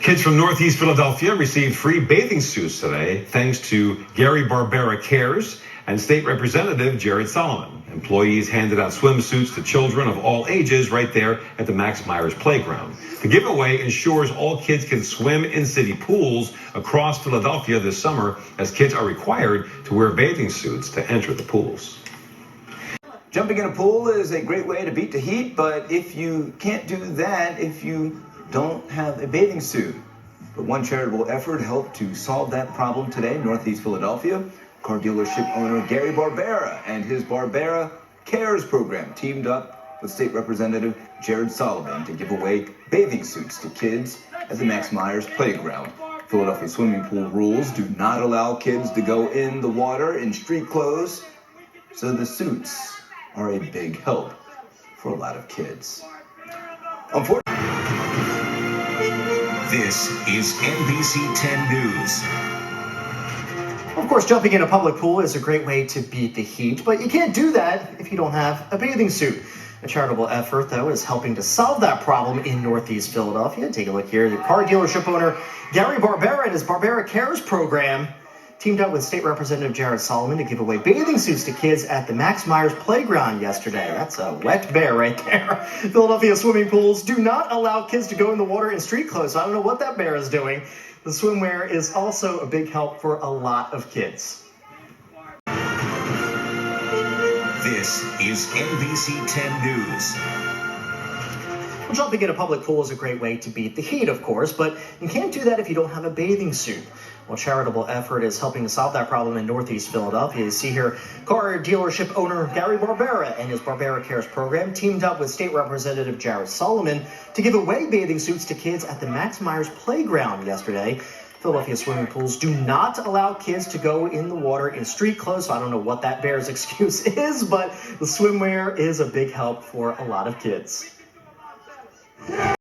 Kids from Northeast Philadelphia received free bathing suits today, thanks to Gary Barbera Cares and State Representative Jared Solomon. Employees handed out swimsuits to children of all ages right there at the Max Myers playground. The giveaway ensures all kids can swim in city pools across Philadelphia this summer, as kids are required to wear bathing suits to enter the pools. Jumping in a pool is a great way to beat the heat, but if you can't do that if you don't have a bathing suit. But one charitable effort helped to solve that problem today in Northeast Philadelphia. Car dealership owner Gary Barbera and his Barbera Cares program teamed up with State Representative Jared Solomon to give away bathing suits to kids at the Max Myers playground. Philadelphia swimming pool rules do not allow kids to go in the water in street clothes, so the suits are a big help for a lot of kids. Unfortunately, this is NBC10 News. Of course, jumping in a public pool is a great way to beat the heat, but you can't do that if you don't have a bathing suit. A charitable effort, though, is helping to solve that problem in Northeast Philadelphia. Take a look here. The car dealership owner Gary Barbera and his Barbera Cares program teamed up with State Representative Jared Solomon to give away bathing suits to kids at the Max Myers playground yesterday. That's a wet bear right there. Philadelphia swimming pools do not allow kids to go in the water in street clothes, so I don't know what that bear is doing. The swimwear is also a big help for a lot of kids. This is NBC10 News. Well, jumping in a public pool is a great way to beat the heat, of course, but you can't do that if you don't have a bathing suit. Well, charitable effort is helping to solve that problem in Northeast Philadelphia. You see here, car dealership owner Gary Barbera and his Barbera Cares program teamed up with State Representative Jared Solomon to give away bathing suits to kids at the Max Myers playground yesterday. Philadelphia swimming pools do not allow kids to go in the water in street clothes, so I don't know what that bear's excuse is, but the swimwear is a big help for a lot of kids.